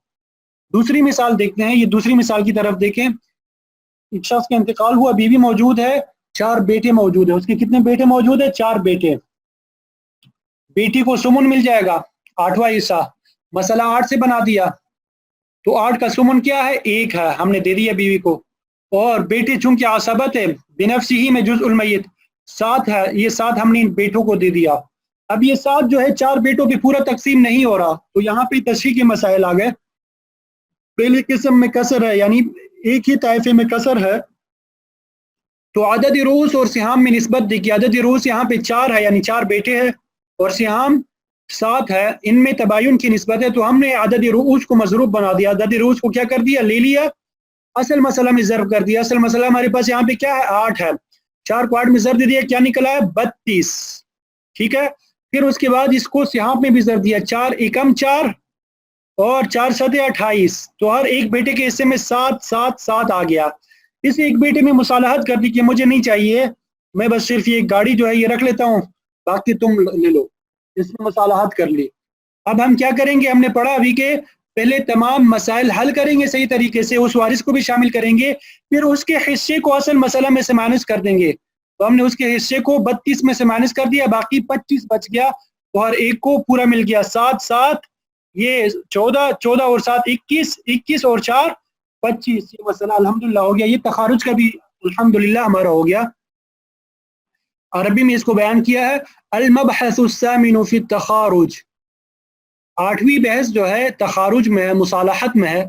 دوسری مثال دیکھتے ہیں، یہ دوسری مثال کی طرف دیکھیں۔ ایک شخص کا انتقال ہوا، بیوی موجود ہے، 4 بیٹے موجود ہیں۔ اس کے کتنے بیٹے موجود ہیں؟ 4 بیٹے۔ بیٹی کو سمن مل جائے گا، 8واں حصہ۔ مسئلہ 8 سے بنا دیا، تو 8 کا سمن کیا ہے؟ 1 ہے، ہم نے دے دیا بیوی کو، اور بیٹے چونکہ عصبت ہے، بنفسی ہی میں جزء المیت 7 ہے، یہ 7 ہم نے ان بیٹوں کو دے دیا۔ اب یہ 7 جو ہے 4 بیٹوں پہ پورا تقسیم نہیں ہو رہا، تو یہاں پہ تشریح کے مسائل آ گئے۔ پہلی قسم میں کسر ہے، یعنی ایک ہی طائفے میں کسر ہے، تو عدد رؤوس اور سہام میں نسبت دیکھیے۔ عدد رؤوس یہاں پہ 4 ہے، یعنی 4 بیٹے ہیں، اور سہام 7 ہے، ان میں تباین کی نسبت ہے، تو ہم نے عدد رؤوس کو مضروب بنا دیا۔ عدد رؤوس کو کیا کر دیا؟ لے لیا، اصل مسئلہ میں ضرب کر دیا۔ اصل مسئلہ ہمارے پاس یہاں پہ کیا ہے؟ 8 ہے، 4 کو 8 میں ضرب دے دیا، کیا نکلا ہے؟ 32، ٹھیک ہے۔ پھر اس کے بعد اس کو سہام میں بھی ضرب دیا، 4 × 4 اور 4 × 7 = 28، تو ہر ایک بیٹے کے حصے میں 7 7 7 آ گیا۔ اس ایک بیٹے میں مصالحت کر دی کہ مجھے نہیں چاہیے، میں بس صرف یہ گاڑی جو ہے یہ رکھ لیتا ہوں، باقی تم لے لو، اس میں مصالحت کر لی۔ اب ہم کیا کریں گے؟ ہم نے پڑھا ابھی کہ پہلے تمام مسائل حل کریں گے صحیح طریقے سے، اس وارث کو بھی شامل کریں گے، پھر اس کے حصے کو اصل مسئلہ میں سے مائنس کر دیں گے۔ تو ہم نے اس کے حصے کو 32 میں سے مائنس کر دیا، باقی 25 بچ گیا، تو ہر ایک کو پورا مل گیا۔ 7 7 یہ 14 14 اور 7 21 21 اور 4 25، یہ مسئلہ الحمدللہ ہو گیا۔ یہ تخارج کا بھی الحمدللہ ہمارا ہو گیا۔ عربی میں اس کو بیان کیا ہے المبحث الثامن فی التخارج، 8ویں بحث جو ہے تخارج میں ہے، مصالحت میں ہے۔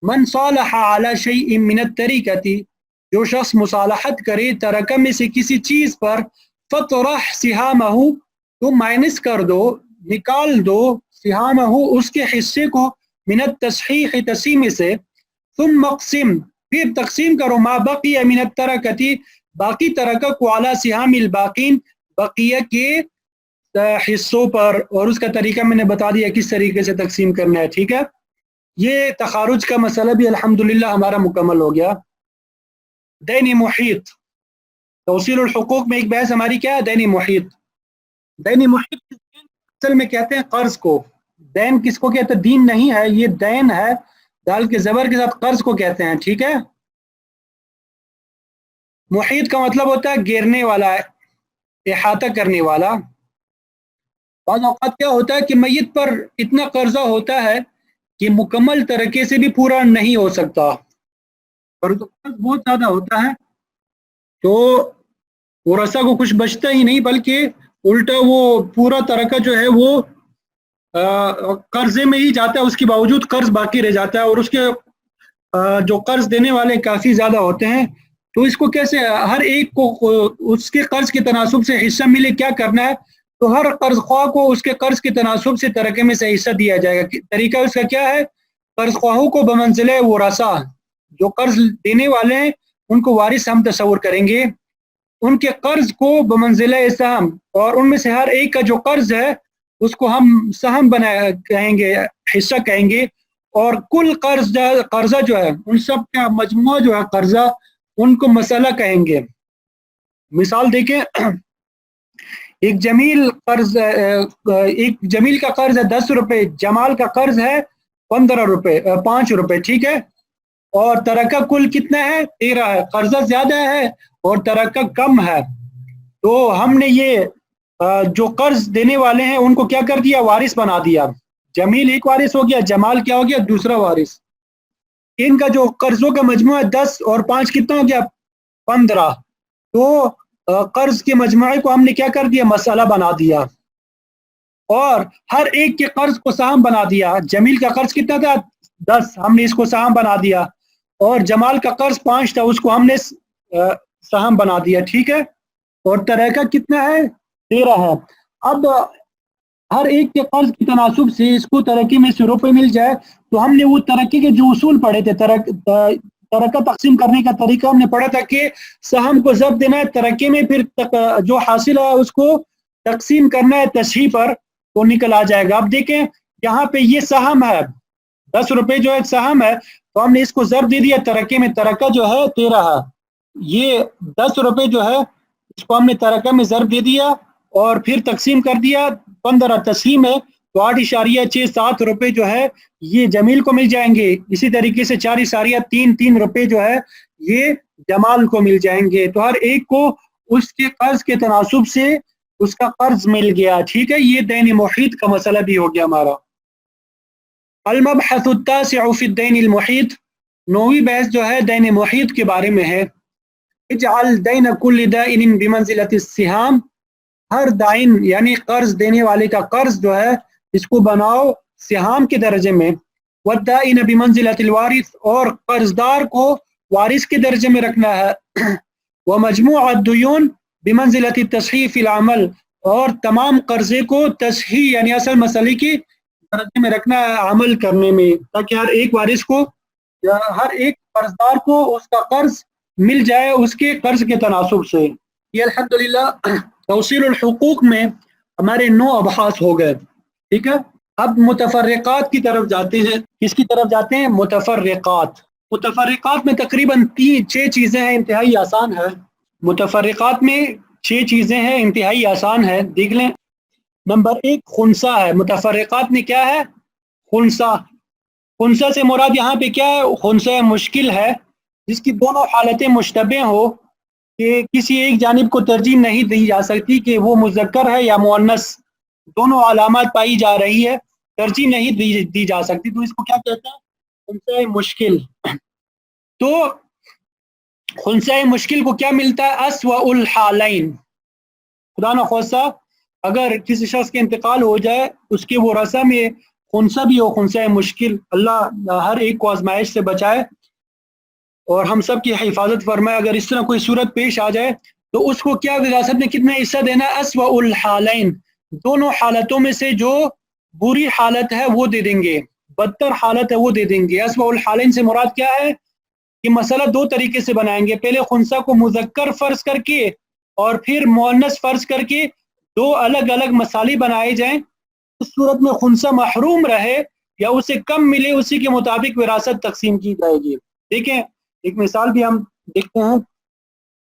من صالح علی شیء من التریکۃ، جو شخص مصالحت کرے ترکہ میں سے کسی چیز پر، فطرح سہامہ، تو مائنس کر دو، نکال دو، سہامہ اس کے حصے کو، من التصحیح تقسیم سے، ثم اقسم پھر تقسیم کرو، ما بقی من الترکۃ باقی ترکہ کو، علی سہام الباقین بقیہ کے حصوں پر، اور اس کا طریقہ میں نے بتا دیا کس طریقے سے تقسیم کرنا ہے، ٹھیک ہے۔ یہ تخارج کا مسئلہ بھی الحمدللہ ہمارا مکمل ہو گیا۔ دین محیط. توصیل الحقوق میں ایک بحث ہماری کیا ہے؟ دین محیط. دین محیط اصل میں کہتے ہیں قرض کو. دین کس کو کہتے ہیں؟ دین نہیں ہے یہ، دین ہے دال کے زبر کے ساتھ قرض کو کہتے ہیں. ٹھیک ہے. محیط کا مطلب ہوتا ہے گھیرنے والا، احاطہ کرنے والا. بعض اوقات کیا ہوتا ہے کہ میت پر اتنا قرضہ ہوتا ہے کہ مکمل طریقے سے بھی پورا نہیں ہو سکتا، اور قرض بہت زیادہ ہوتا ہے تو ورثہ کو کچھ بچتا ہی نہیں، بلکہ الٹا وہ پورا ترکہ جو ہے وہ قرضے میں ہی جاتا ہے، اس کے باوجود قرض باقی رہ جاتا ہے، اور اس کے جو قرض دینے والے کافی زیادہ ہوتے ہیں. تو اس کو کیسے ہر ایک کو اس کے قرض کے تناسب سے حصہ ملے، کیا کرنا ہے؟ تو ہر قرض خواہ کو اس کے قرض کے تناسب سے ترکے میں سے حصہ دیا جائے گا. طریقہ اس کا کیا ہے؟ قرض خواہوں کو بمنزلہ ورثہ، جو قرض دینے والے ہیں ان کو وارث ہم تصور کریں گے، ان کے قرض کو بمنزلہ سہم، اور ان میں سے ہر ایک کا جو قرض ہے اس کو ہم سہم بنا کہیں گے، حصہ کہیں گے. اور کل قرضہ جو ہے ان سب کا مجموعہ جو ہے قرضہ، ان کو مسئلہ کہیں گے. مثال دیکھیں، ایک جمیل کا قرض ہے 10 روپے، جمال کا قرض ہے 15 روپے 5 روپے. ٹھیک ہے. اور ترکہ کل کتنا ہے؟ 13 ہے. قرضہ زیادہ ہے اور ترکہ کم ہے، تو ہم نے یہ جو قرض دینے والے ہیں ان کو کیا کر دیا؟ وارث بنا دیا. جمیل ایک وارث ہو گیا، جمال کیا ہو گیا؟ دوسرا وارث. ان کا جو قرضوں کا مجموعہ 10 اور 5 کتنا ہو گیا؟ 15. تو قرض کے مجموعے کو ہم نے کیا کر دیا؟ مسئلہ بنا دیا، اور ہر ایک کے قرض کو سہم بنا دیا. جمیل کا قرض کتنا تھا؟ 10، ہم نے اس کو سہم بنا دیا. اور جمال کا قرض 5 تھا، اس کو ہم نے سہم بنا دیا. ٹھیک ہے. اور ترکہ کتنا ہے؟ 13 ہے. اب ہر ایک کے قرض کے تناسب سے اس کو ترقی میں سے روپے مل جائے، تو ہم نے وہ ترقی کے جو اصول پڑھے تھے، ترکہ تقسیم کرنے کا طریقہ ہم نے پڑھا تھا کہ سہم کو ضرب دینا ہے ترقی میں، پھر جو حاصل ہے اس کو تقسیم کرنا ہے تصحیح پر، تو نکل آ جائے گا. اب دیکھیں یہاں پہ یہ سہم ہے 10 روپے جو ہے سہم ہے، تو ہم نے اس کو ضرب دے دیا ترقی میں، ترکہ جو ہے 13 ہے. یہ 10 روپے جو ہے اس کو ہم نے ترکہ میں ضرب دے دیا اور پھر تقسیم کر دیا 15 تقسیم ہے، تو 8.67 روپے جو ہے یہ جمیل کو مل جائیں گے. اسی طریقے سے 4.33 روپے جو ہے یہ جمال کو مل جائیں گے. تو ہر ایک کو اس کے قرض کے تناسب سے اس کا قرض مل گیا. ٹھیک ہے. یہ دین محیط کا مسئلہ بھی ہو گیا ہمارا. المبحث التاسع فی الدین المحیط، 9ویں بحث جو ہے دین محیط کے بارے میں ہے. اجعل دین کل دائن بمنزلۃ السہام، ہر دائن یعنی قرض دینے والے کا قرض جو ہے اس کو بناؤ سہام کے درجے میں. والدائن بمنزلۃ الوارث، اور قرضدار کو وارث کے درجے میں رکھنا ہے. ومجموع الدیون بمنزلۃ التصحیح فی العمل، اور تمام قرضے کو تصحیح یعنی اصل مسئلے کی درجے میں رکھنا ہے عمل کرنے میں، تاکہ ہر ایک وارث کو یا ہر ایک قرضدار کو اس کا قرض مل جائے اس کے قرض کے تناسب سے. یہ الحمدللہ توصیل الحقوق میں ہمارے 9 ابحاث ہو گئے. ٹھیک ہے. اب متفرقات کی طرف جاتے ہیں. کس کی طرف جاتے ہیں؟ متفرقات. متفرقات میں تقریباً 6 چیزیں ہیں، انتہائی آسان ہے. متفرقات میں 6 چیزیں ہیں، انتہائی آسان ہے، دیکھ لیں. نمبر 1 خنثی ہے. متفرقات میں کیا ہے؟ خنثی. خنثی سے مراد یہاں پہ کیا ہے؟ خنثی مشکل ہے، جس کی دونوں حالتیں مشتبہ ہو، کہ کسی ایک جانب کو ترجیح نہیں دی جا سکتی کہ وہ مذکر ہے یا مؤنث، دونوں علامات پائی جا رہی ہے، ترجیح نہیں دی جا سکتی، تو اس کو کیا کہتے ہیں؟ خنثی مشکل. تو خنثی مشکل کو کیا ملتا ہے؟ اسوأ الحالین. خدا نخواستہ اگر کسی شخص کے انتقال ہو جائے، اس کے ورثہ میں خنثی بھی ہو، خنثی مشکل، اللہ ہر ایک کو آزمائش سے بچائے اور ہم سب کی حفاظت فرمائے. اگر اس طرح کوئی صورت پیش آ جائے تو اس کو کیا وراثت میں کتنا حصہ دینا ہے؟ اسوأ الحالین، دونوں حالتوں میں سے جو بری حالت ہے وہ دے دیں گے، بدتر حالت ہے وہ دے دیں گے. اسوأ الحالین سے مراد کیا ہے؟ کہ مسئلہ 2 طریقے سے بنائیں گے. پہلے خنثی کو مذکر فرض کر کے اور پھر مؤنث فرض کر کے 2 الگ الگ مسائل بنائے جائیں. اس صورت میں خنثی محروم رہے یا اسے کم ملے، اسی کے مطابق وراثت تقسیم کی جائے گی. دیکھیں ایک مثال بھی ہم دیکھتے ہیں.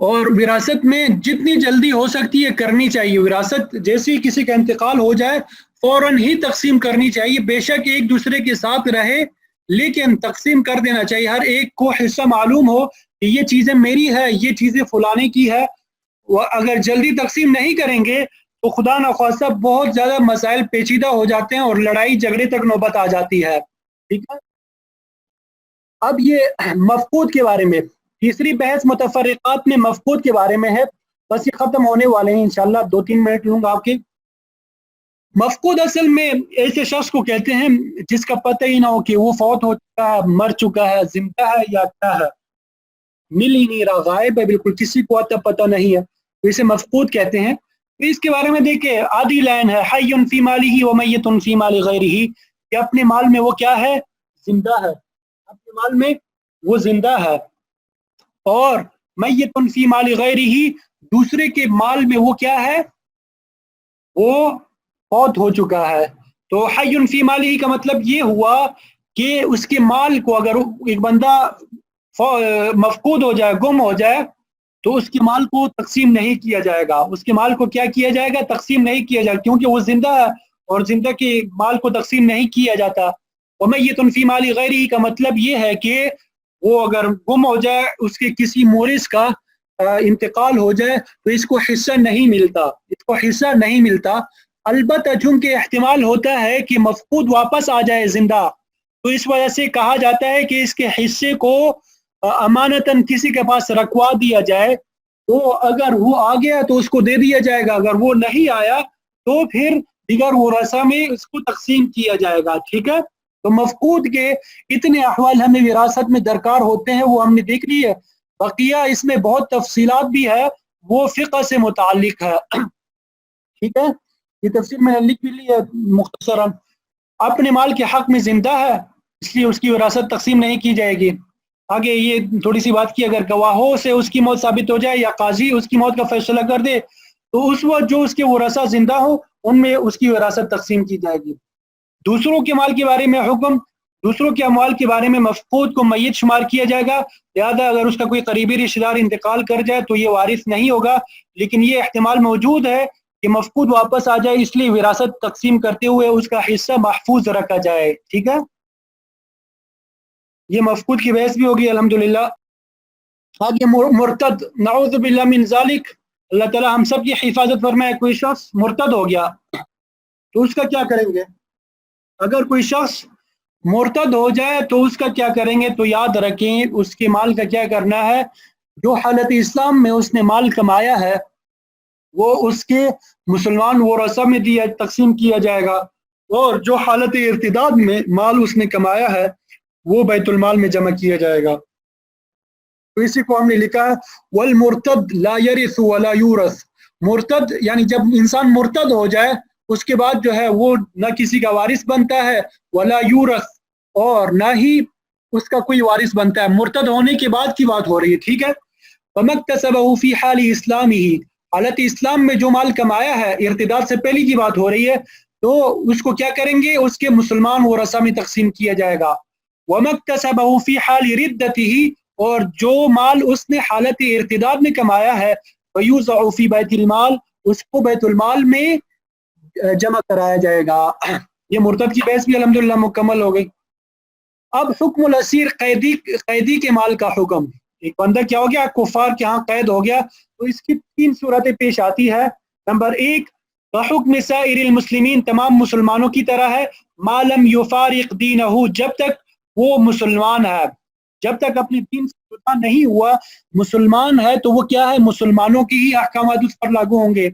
اور وراثت میں جتنی جلدی ہو سکتی ہے کرنی چاہیے. وراثت جیسے ہی کسی کا انتقال ہو جائے فوراً ہی تقسیم کرنی چاہیے. بے شک ایک دوسرے کے ساتھ رہے لیکن تقسیم کر دینا چاہیے. ہر ایک کو حصہ معلوم ہو کہ یہ چیزیں میری ہے, یہ چیزیں فلانے کی ہے. اگر جلدی تقسیم نہیں کریں گے تو خدا نخواستہ بہت زیادہ مسائل پیچیدہ ہو جاتے ہیں اور لڑائی جھگڑے تک نوبت آ جاتی ہے. ٹھیک ہے. اب یہ مفقود کے بارے میں تیسری بحث متفرقات میں مفقود کے بارے میں ہے. بس یہ ختم ہونے والے ہیں انشاءاللہ, 2-3 منٹ لوں گا آپ کے. مفقود اصل میں ایسے شخص کو کہتے ہیں جس کا پتہ ہی نہ ہو کہ وہ فوت ہو چکا ہے, مر چکا ہے, زندہ ہے یا کیا ہے, مل ہی نہیں رہا, غائب ہے, بالکل کسی کو پتہ نہیں ہے, تو اسے مفقود کہتے ہیں. تو اس کے بارے میں دیکھیں آدھی لائن ہے, حی فی مالہ و میت فی مال غیرہ, کہ اپنے مال میں وہ کیا ہے, زندہ ہے, اپنے مال میں وہ زندہ ہے. اور میت فی مال غیرہ, دوسرے کے مال میں وہ کیا ہے, وہ فوت ہو چکا ہے. تو حی فی مالہ کا مطلب یہ ہوا کہ اس کے مال کو اگر ایک بندہ مفقود ہو جائے, گم ہو جائے, تو اس کے مال کو تقسیم نہیں کیا جائے گا. اس کے مال کو کیا کیا جائے گا, تقسیم نہیں کیا جائے گا, کیونکہ وہ زندہ ہے اور زندہ کے مال کو تقسیم نہیں کیا جاتا. ومیت فی مال غیرہ کا مطلب یہ ہے کہ وہ اگر گم ہو جائے, اس کے کسی مورث کا انتقال ہو جائے تو اس کو حصہ نہیں ملتا, اس کو حصہ نہیں ملتا. البتہ چونکہ احتمال ہوتا ہے کہ مفقود واپس آ جائے زندہ, تو اس وجہ سے کہا جاتا ہے کہ اس کے حصے کو امانتاً کسی کے پاس رکھوا دیا جائے. تو اگر وہ آ گیا تو اس کو دے دیا جائے گا, اگر وہ نہیں آیا تو پھر دیگر ورثہ میں اس کو تقسیم کیا جائے گا. ٹھیک ہے. تو مفقود کے اتنے احوال ہمیں وراثت میں درکار ہوتے ہیں, وہ ہم نے دیکھ لی ہے. بقیہ اس میں بہت تفصیلات بھی ہے, وہ فقہ سے متعلق ہے. ٹھیک ہے. یہ تفصیل میں نے لکھ بھی لی ہے مختصراً. اپنے مال کے حق میں زندہ ہے اس لیے اس کی وراثت تقسیم نہیں کی جائے گی. آگے یہ تھوڑی سی بات کی, اگر گواہوں سے اس کی موت ثابت ہو جائے یا قاضی اس کی موت کا فیصلہ کر دے تو اس وقت جو اس کے ورثہ زندہ ہو ان میں اس کی وراثت تقسیم کی جائے گی. دوسروں کے مال کے بارے میں حکم, دوسروں کے اموال کے بارے میں مفقود کو میت شمار کیا جائے گا, لہذا اگر اس کا کوئی قریبی رشتہ دار انتقال کر جائے تو یہ وارث نہیں ہوگا. لیکن یہ احتمال موجود ہے کہ مفقود واپس آ جائے, اس لیے وراثت تقسیم کرتے ہوئے اس کا حصہ محفوظ رکھا جائے. ٹھیک ہے. یہ مفقود کی بحث بھی ہوگی الحمدللہ. آگے مرتد, نعوذ باللہ من ذالک, اللہ تعالی ہم سب کی حفاظت فرمائے. کوئی شخص مرتد ہو گیا تو اس کا کیا کریں گے؟ اگر کوئی شخص مرتد ہو جائے تو اس کا کیا کریں گے؟ تو یاد رکھیں اس کے مال کا کیا کرنا ہے. جو حالت اسلام میں اس نے مال کمایا ہے وہ اس کے مسلمان ورثہ میں دیا تقسیم کیا جائے گا, اور جو حالت ارتداد میں مال اس نے کمایا ہے وہ بیت المال میں جمع کیا جائے گا. تو اسی کو ہم نے لکھا ہے والمرتد لا یرث ولا یورث. مرتد یعنی جب انسان مرتد ہو جائے اس کے بعد جو ہے وہ نہ کسی کا وارث بنتا ہے, ولا یورث, اور نہ ہی اس کا کوئی وارث بنتا ہے. مرتد ہونے کے بعد کی بات ہو رہی ہے. ٹھیک ہے. فمکتسبہ فی حال اسلامہ, حالت اسلام میں جو مال کمایا ہے, ارتداد سے پہلی کی بات ہو رہی ہے, تو اس کو کیا کریں گے, اس کے مسلمان ورثہ میں تقسیم کیا جائے گا. ومکتسبہ فی حال ردتہ, اور جو مال اس نے حالت ارتداد میں کمایا ہے, فیوضع فی بیت المال, اس کو بیت المال میں جمع کرایا جائے گا. یہ مرتد کی بحث بھی الحمدللہ مکمل ہو گئی. اب حکم الاسیر, قیدی کے مال کا حکم. ایک بندہ کیا ہو گیا, کفار کے ہاں قید ہو گیا, تو اس کی 3 صورتیں پیش آتی ہے. نمبر 1, حکم سائر المسلمین, تمام مسلمانوں کی طرح ہے. ما لم یفارق دینہ, جب تک وہ مسلمان ہے, جب تک اپنے دین سے جدا نہیں ہوا, مسلمان ہے تو وہ کیا ہے, مسلمانوں کی ہی احکامات اس پر لاگو ہوں گے.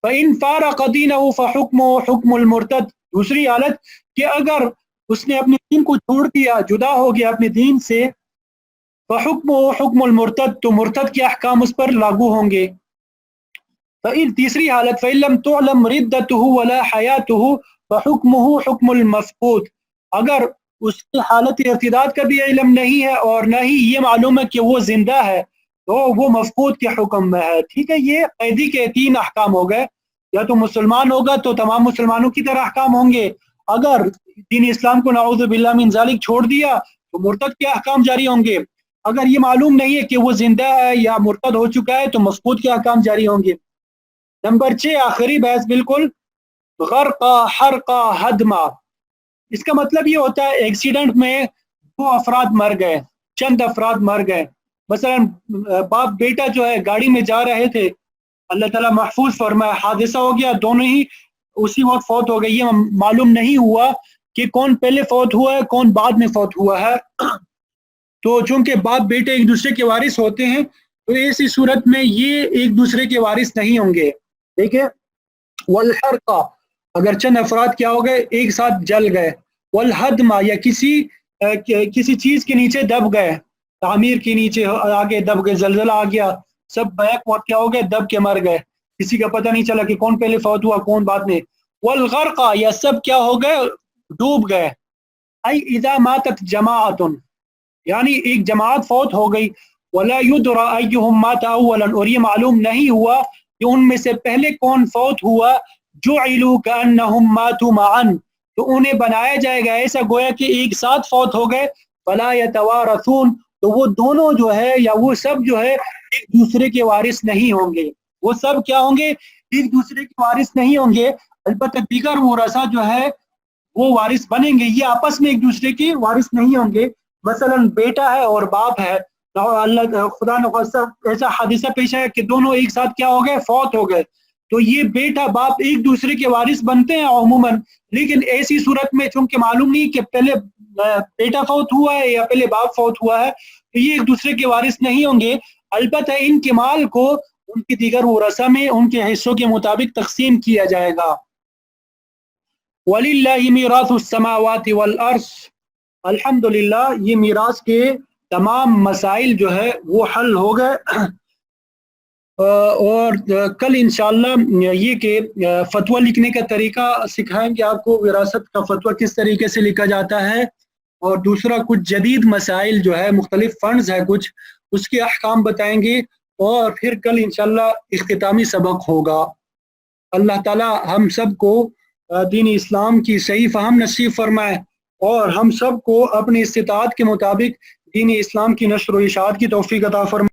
فَإِن فَارَقَ دِينَهُ فَحُكْمُهُ حُكْمُ الْمُرْتَدِ, دوسری حالت کہ اگر اس نے اپنے دین کو چھوڑ دیا, جدا ہو گیا اپنے دین سے, فَحُكْمُهُ حُكْمُ الْمُرْتَدِ, تو مرتد کے احکام اس پر لاگو ہوں گے. تیسری حالت فَإِن لَمْ تُعْلَمْ رِدَّتُهُ وَلَا حَيَاتُهُ فَحُكْمُهُ حُكْمُ الْمَفْقُودِ, اگر اس کی حالت ارتداد کا بھی علم نہیں ہے اور نہ ہی یہ معلوم ہے کہ وہ زندہ ہے, تو وہ مفقود کے حکم میں ہے. ٹھیک ہے. یہ قیدی کے 3 احکام ہو گئے. یا تو مسلمان ہوگا تو تمام مسلمانوں کی طرح احکام ہوں گے, اگر دین اسلام کو نعوذ باللہ من ذالک چھوڑ دیا تو مرتد کے احکام جاری ہوں گے, اگر یہ معلوم نہیں ہے کہ وہ زندہ ہے یا مرتد ہو چکا ہے تو مفقود کے احکام جاری ہوں گے۔ نمبر 6 آخری بحث بالکل، غرقہ حرقہ ہدمہ، اس کا مطلب یہ ہوتا ہے ایکسیڈنٹ میں 2 افراد مر گئے، چند افراد مر گئے، مثلا باپ بیٹا جو ہے گاڑی میں جا رہے تھے، اللہ تعالیٰ محفوظ فرمائے حادثہ ہو گیا، دونوں ہی اسی وقت فوت ہو گئے، یہ معلوم نہیں ہوا کہ کون پہلے فوت ہوا ہے کون بعد میں فوت ہوا ہے، تو چونکہ باپ بیٹے ایک دوسرے کے وارث ہوتے ہیں تو ایسی صورت میں یہ ایک دوسرے کے وارث نہیں ہوں گے، ٹھیک ہے۔ والحرقہ، اگر چند افراد کیا ہو گئے ایک ساتھ جل گئے، والہدمہ، یا کسی چیز کے نیچے دب گئے، تعمیر کے نیچے آگے دب گئے، زلزلہ آ گیا، سب بیک وقت کیا ہو گئے دب کے مر گئے، کسی کا پتہ نہیں چلا کہ کون پہلے فوت ہوا کون بعد میں۔ والغرقہ، یا سب کیا ہو گئے ڈوب گئے، ای اذا ماتت جماعت، یعنی ایک جماعت فوت ہو گئی، ولا یدرا ایہم مات اولا، اور یہ معلوم نہیں ہوا کہ ان میں سے پہلے کون فوت ہوا، جعلوا کانہم ماتوا معا، تو انہیں بنایا جائے گا ایسا گویا کہ ایک ساتھ فوت ہو گئے، فلا یتوارثون، تو وہ دونوں جو ہے یا وہ سب جو ہے ایک دوسرے کے وارث نہیں ہوں گے، وہ سب کیا ہوں گے ایک دوسرے کے وارث نہیں ہوں گے، البتہ دیگر ورثہ جو ہے وہ وارث بنیں گے، یہ آپس میں ایک دوسرے کے وارث نہیں ہوں گے، مثلا بیٹا ہے اور باپ ہے، اللہ خدا نخواستہ ایسا حادثہ پیش آیا کہ دونوں ایک ساتھ کیا ہو گئے فوت ہو گئے، تو یہ بیٹا باپ ایک دوسرے کے وارث بنتے ہیں عموماً، لیکن ایسی صورت میں چونکہ معلوم نہیں کہ پہلے بیٹا فوت ہوا ہے یا پہلے باپ فوت ہوا ہے تو یہ ایک دوسرے کے وارث نہیں ہوں گے، البتہ ان کے مال کو ان کی دیگر ورثہ میں ان کے حصوں کے مطابق تقسیم کیا جائے گا۔ وَلِلَّهِ مِيرَاثُ السَّمَاوَاتِ وَالْأَرْضِ، الحمدللہ یہ میراث کے تمام مسائل جو ہے وہ حل ہو گئے، اور کل انشاءاللہ یہ کہ فتویٰ لکھنے کا طریقہ سکھائیں گے آپ کو، وراثت کا فتویٰ کس طریقے سے لکھا جاتا ہے، اور دوسرا کچھ جدید مسائل جو ہے مختلف فنڈز ہے کچھ اس کے احکام بتائیں گے، اور پھر کل انشاءاللہ اختتامی سبق ہوگا۔ اللہ تعالی ہم سب کو دین اسلام کی صحیح فہم نصیب فرمائے، اور ہم سب کو اپنی استطاعت کے مطابق دین اسلام کی نشر و اشاعت کی توفیق عطا فرمائے۔